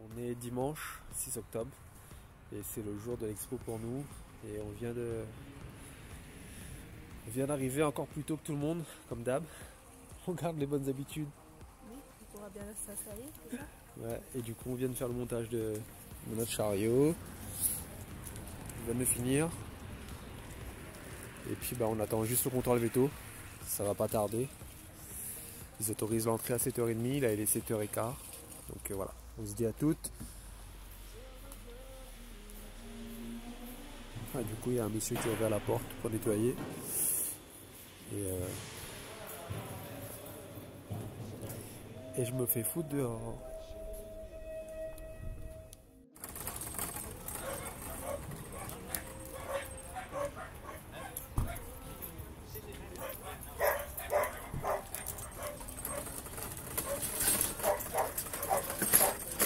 On est dimanche 6 octobre et c'est le jour de l'expo pour nous et on vient d'arriver encore plus tôt que tout le monde, comme d'hab. On garde les bonnes habitudes. Oui, il pourra bien s'installer, c'est ça? Ouais, et du coup on vient de faire le montage de notre chariot. On vient de le finir. Et puis on attend juste le contrôle veto. Ça va pas tarder. Ils autorisent l'entrée à 7h30, là il est 7h15. Donc voilà, on se dit à toutes. Ah, du coup il y a un monsieur qui a ouvert la porte pour nettoyer. Et je me fais foutre dehors.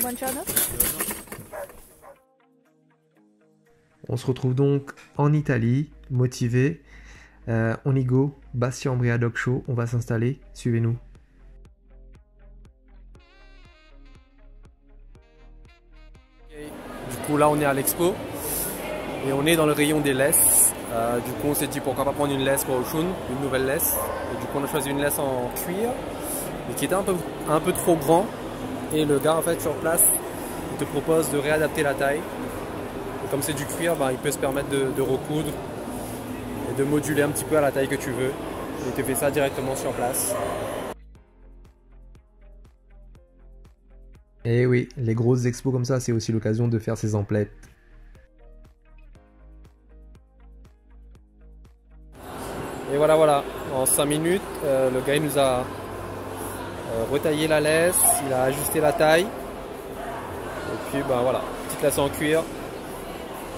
Buongiorno. On se retrouve donc en Italie, motivé. On y go, Bastia Umbria Dog Show, on va s'installer, suivez-nous. Du coup là on est à l'expo et on est dans le rayon des laisses. Du coup on s'est dit pourquoi pas prendre une laisse pour Oshun, une nouvelle laisse. Et du coup on a choisi une laisse en cuir, mais qui était un peu trop grand. Et le gars en fait sur place il te propose de réadapter la taille. Et comme c'est du cuir, il peut se permettre de recoudre et de moduler un petit peu à la taille que tu veux. Et il te fait ça directement sur place. Et oui, les grosses expos comme ça, c'est aussi l'occasion de faire ses emplettes. Et voilà, en 5 minutes, le gars il nous a retaillé la laisse, il a ajusté la taille. Et puis voilà, petite laisse en cuir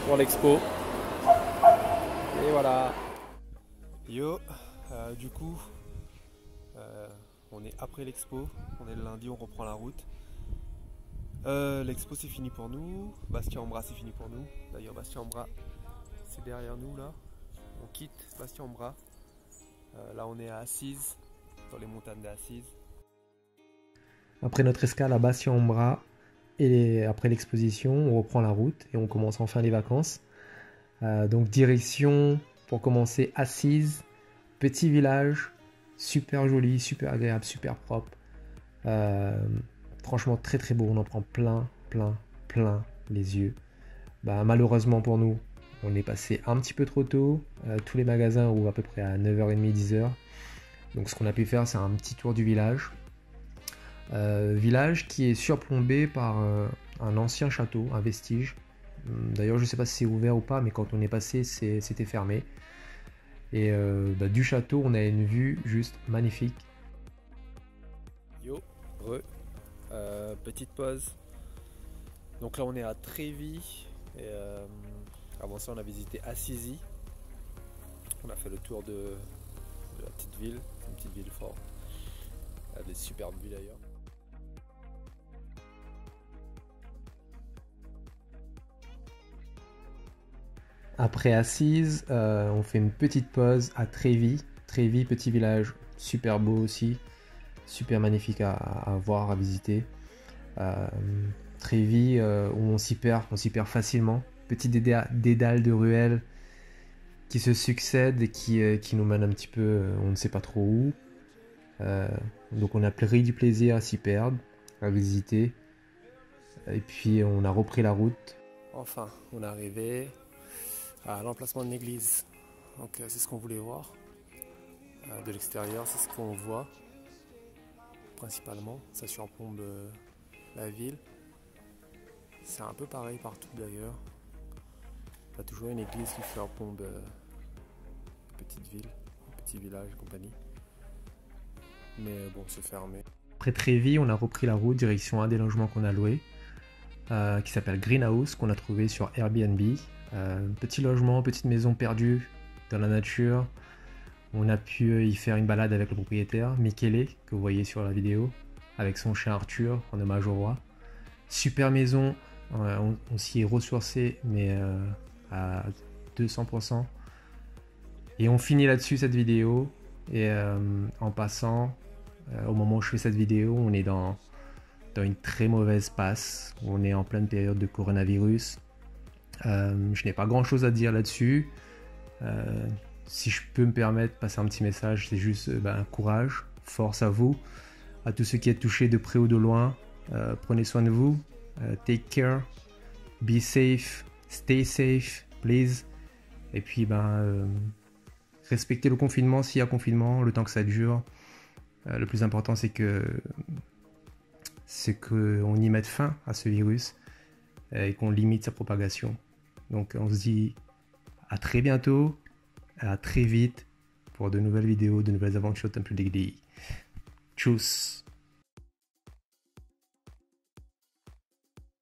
pour l'expo. Et voilà. Yo, du coup, on est après l'expo, on est le lundi, on reprend la route. L'expo c'est fini pour nous, Bastia Umbria c'est fini pour nous. D'ailleurs Bastia Umbria c'est derrière nous là. On quitte Bastia Umbria. Là on est à Assise, dans les montagnes d'Assise. Après notre escale à Bastia Umbria et après l'exposition, on reprend la route et on commence enfin les vacances. Donc direction pour commencer Assise, petit village, super joli, super agréable, super propre. Franchement très très beau, on en prend plein les yeux. Malheureusement pour nous, on est passé un petit peu trop tôt. Tous les magasins ouvrent à peu près à 9h30, 10h. Donc ce qu'on a pu faire, c'est un petit tour du village. Village qui est surplombé par un ancien château, un vestige. D'ailleurs, je ne sais pas si c'est ouvert ou pas, mais quand on est passé, c'était fermé. Et du château, on a une vue juste magnifique. Yo, petite pause. Donc là, on est à Trévis. Et avant ça, on a visité Assisi. On a fait le tour de la petite ville. C'est une petite ville forte. Elle a des superbes vues d'ailleurs. Après Assise, on fait une petite pause à Trévis. Trévis, petit village, super beau aussi, super magnifique à voir, à visiter. Trévis, où on s'y perd facilement. Petit dédale de ruelles qui se succèdent et qui nous mènent un petit peu, on ne sait pas trop où. Donc on a pris du plaisir à s'y perdre, à visiter. Et puis on a repris la route. Enfin, on est arrivé à l'emplacement de l'église. Donc c'est ce qu'on voulait voir. De l'extérieur, c'est ce qu'on voit. Principalement, ça surplombe la ville. C'est un peu pareil partout d'ailleurs. Il y a toujours une église qui surplombe une petite ville, un petit village et compagnie. Mais bon, c'est fermé. Après Trévis, on a repris la route direction un des logements qu'on a loué, qui s'appelle Greenhouse, qu'on a trouvé sur Airbnb. Petit logement, petite maison perdue dans la nature. On a pu y faire une balade avec le propriétaire, Michele, que vous voyez sur la vidéo, avec son chien Arthur, en hommage au roi. Super maison, on s'y est ressourcé, mais à 200%. Et on finit là-dessus cette vidéo. Et en passant, au moment où je fais cette vidéo, on est dans dans une très mauvaise passe. On est en pleine période de coronavirus. Je n'ai pas grand chose à dire là-dessus. Si je peux me permettre de passer un petit message, c'est juste courage, force à vous, à tous ceux qui êtes touchés de près ou de loin. Prenez soin de vous, take care, be safe, stay safe, please. Et puis respectez le confinement s'il y a confinement, le temps que ça dure. Le plus important c'est qu'on y mette fin à ce virus et qu'on limite sa propagation. Donc on se dit à très bientôt, à très vite pour de nouvelles vidéos, de nouvelles aventures Temple Degree. Tchuss.